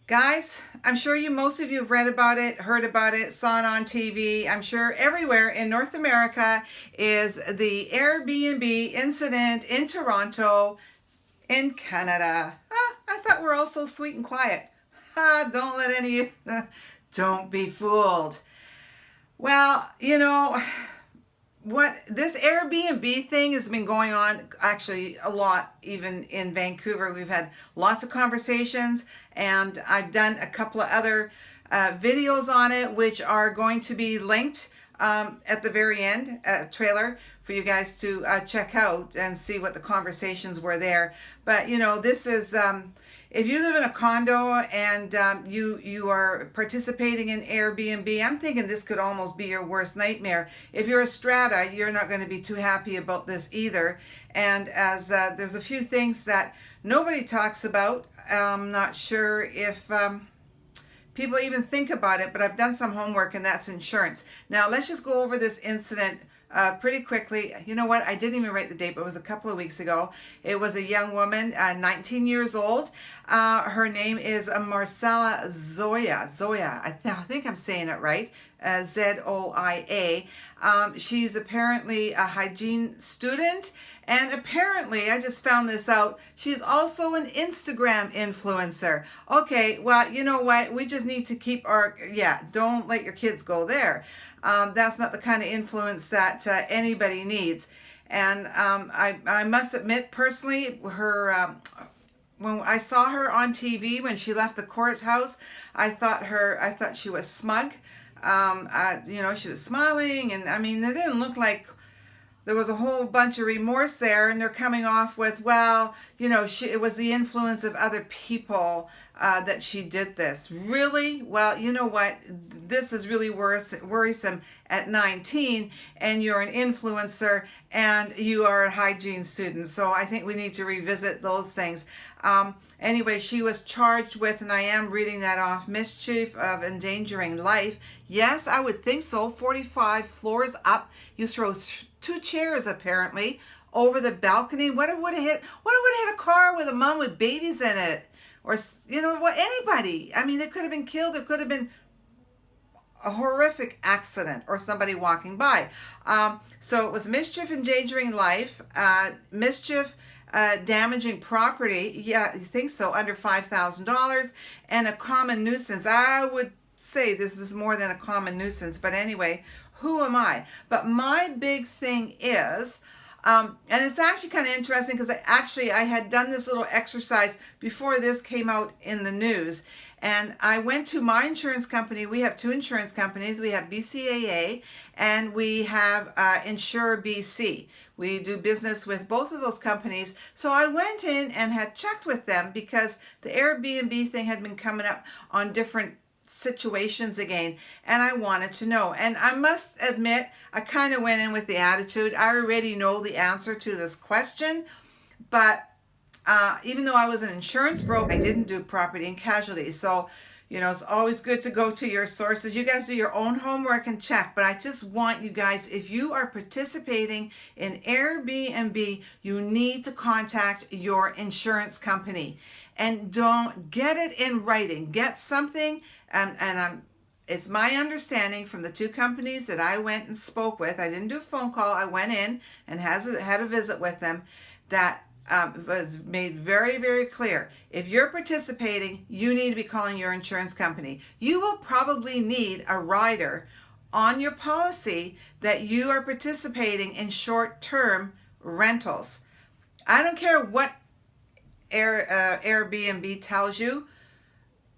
Guys, I'm sure most of you have read about it, heard about it, saw it on TV. I'm sure everywhere in North America is the Airbnb incident in Toronto, in Canada. I thought we were all so sweet and quiet. Don't let any of you, don't be fooled. Well, what this Airbnb thing has been going on actually a lot, even in Vancouver. We've had lots of conversations, and I've done a couple of other videos on it, which are going to be linked at the very end, trailer for you guys to check out and see what the conversations were there. But this is if you live in a condo and you are participating in Airbnb, I'm thinking this could almost be your worst nightmare. If you're a Strata, you're not going to be too happy about this either. And as there's a few things that nobody talks about, I'm not sure if people even think about it, but I've done some homework, and that's insurance. Now let's just go over this incident pretty quickly. You know what? I didn't even write the date, but it was a couple of weeks ago. It was a young woman, 19 years old. Her name is Marcella Zoya. I think I'm saying it right. Zoia. She's apparently a hygiene student, and apparently, I just found this out, she's also an Instagram influencer. Okay, well, you know what? We just need to keep don't let your kids go there. That's not the kind of influence that anybody needs. And I must admit, personally, when I saw her on TV when she left the courthouse, I thought she was smug. She was smiling, and I mean, it didn't look like there was a whole bunch of remorse there, and they're coming off with, well, it was the influence of other people that she did this. Really? Well, you know what? This is really worrisome at 19, and you're an influencer, and you are a hygiene student. So I think we need to revisit those things. Anyway, she was charged with, and I am reading that off, mischief of endangering life. Yes, I would think so. 45 floors up. You throw two chairs apparently over the balcony. What would have hit a car with a mom with babies in it? Or anybody. I mean, they could have been killed. It could have been a horrific accident or somebody walking by. So it was mischief endangering life, mischief damaging property. Yeah, you think so, under $5,000, and a common nuisance. I would say this is more than a common nuisance, but anyway, who am I? But my big thing is, and it's actually kind of interesting because I had done this little exercise before this came out in the news. And I went to my insurance company. We have two insurance companies. We have BCAA and we have Insure BC. We do business with both of those companies. So I went in and had checked with them because the Airbnb thing had been coming up on different situations again, and I wanted to know. And I must admit, I kind of went in with the attitude, I already know the answer to this question, but even though I was an insurance broker, I didn't do property and casualty. So it's always good to go to your sources. You guys do your own homework and check, but I just want you guys, if you are participating in Airbnb, you need to contact your insurance company, and don't get it in writing. Get something, it's my understanding from the two companies that I went and spoke with, I didn't do a phone call, I went in and had a visit with them, that was made very, very clear. If you're participating, you need to be calling your insurance company. You will probably need a rider on your policy that you are participating in short-term rentals. I don't care what Airbnb tells you.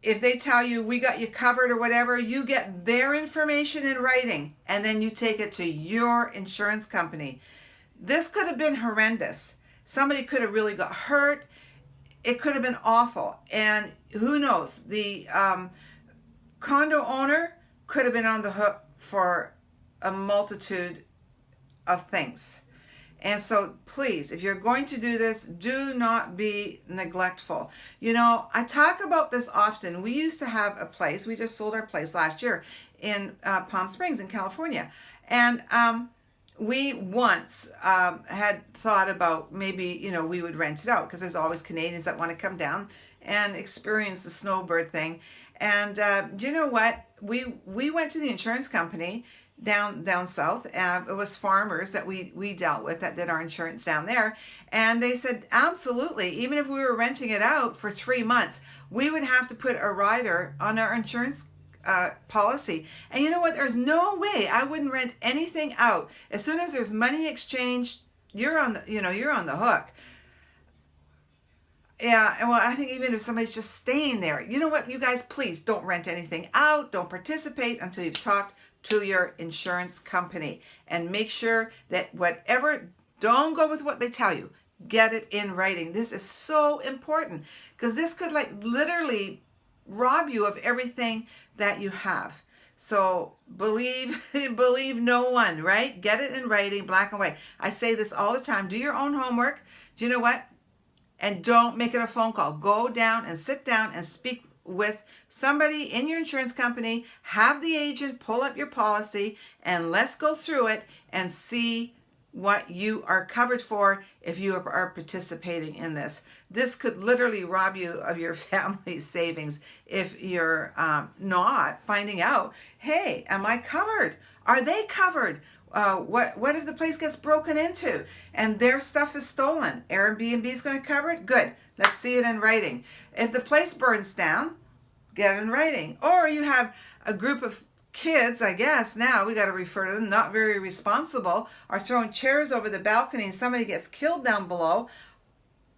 If they tell you we got you covered or whatever, you get their information in writing and then you take it to your insurance company. This could have been horrendous. Somebody could have really got hurt. It could have been awful. And who knows, the condo owner could have been on the hook for a multitude of things. And so please, if you're going to do this, do not be neglectful. I talk about this often. We used to have a place, we just sold our place last year in Palm Springs in California. And we once had thought about maybe, we would rent it out because there's always Canadians that want to come down and experience the snowbird thing. And do you know what? We went to the insurance company down south. It was farmers that we dealt with that did our insurance down there, and they said absolutely, even if we were renting it out for 3 months, we would have to put a rider on our insurance policy. And you know what? There's no way I wouldn't rent anything out. As soon as there's money exchanged, you're on the you're on the hook. Yeah, and well, I think even if somebody's just staying there, you know what, you guys, please don't rent anything out. Don't participate until you've talked to your insurance company, and make sure that whatever, don't go with what they tell you. Get it in writing. This is so important, because this could like literally rob you of everything that you have. So believe no one, right? Get it in writing, black and white. I say this all the time. Do your own homework. Do you know what? And don't make it a phone call. Go down and sit down and speak with somebody in your insurance company. Have the agent pull up your policy, and let's go through it and see what you are covered for if you are participating in this. This could literally rob you of your family's savings if you're not finding out, hey, am I covered? Are they covered? What if the place gets broken into and their stuff is stolen? Airbnb is going to cover it? Good. Let's see it in writing. If the place burns down, get it in writing. Or you have a group of kids, I guess now we got to refer to them, not very responsible, are throwing chairs over the balcony and somebody gets killed down below.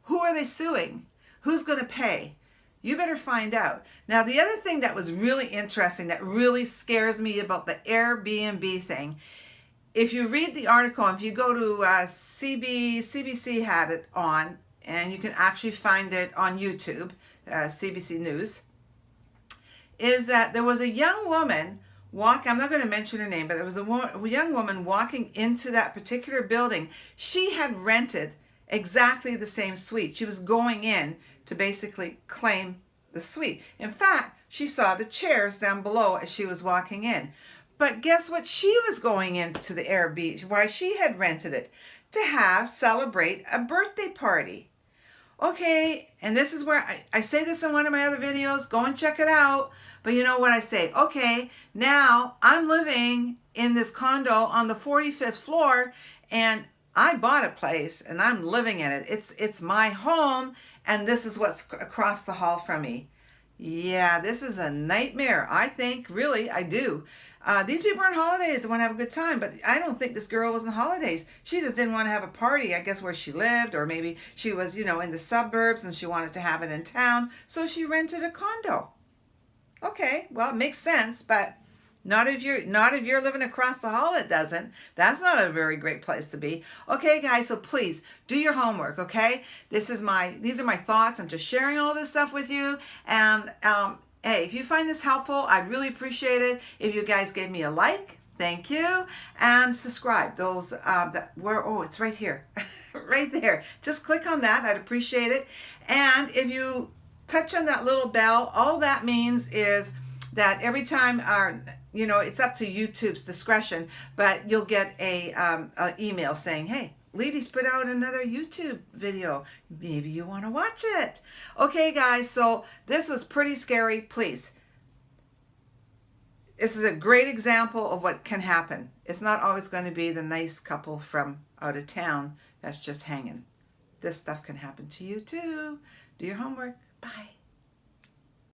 Who are they suing? Who's going to pay? You better find out. Now, the other thing that was really interesting, that really scares me about the Airbnb thing, if you read the article, if you go to CBC had it on, and you can actually find it on YouTube, CBC News, is that there was a young woman I'm not going to mention her name, but there was a young woman walking into that particular building. She had rented exactly the same suite. She was going in to basically claim the suite. In fact, she saw the chairs down below as she was walking in. But guess what? She was going into the Airbnb, why she had rented it, to celebrate a birthday party. Okay, and this is where I say this in one of my other videos. Go and check it out. But you know what I say? Okay, now I'm living in this condo on the 45th floor, and I bought a place and I'm living in it. It's my home, and this is what's across the hall from me. Yeah, this is a nightmare. I think, really, I do. These people are on holidays. They want to have a good time, but I don't think this girl was on holidays. She just didn't want to have a party, I guess, where she lived, or maybe she was, in the suburbs and she wanted to have it in town, so she rented a condo. Okay, well, it makes sense, but not if you're living across the hall. It doesn't. That's not a very great place to be. Okay, guys, so please do your homework. Okay, these are my thoughts. I'm just sharing all this stuff with you, and hey, if you find this helpful, I'd really appreciate it if you guys gave me a like. Thank you, and subscribe. It's right here, right there. Just click on that. I'd appreciate it. And if you touch on that little bell, all that means is that every time it's up to YouTube's discretion, but you'll get a email saying, hey, Leedy's put out another YouTube video. Maybe you want to watch it. Okay, guys, so this was pretty scary. Please, this is a great example of what can happen. It's not always going to be the nice couple from out of town that's just hanging. This stuff can happen to you too. Do your homework. Bye.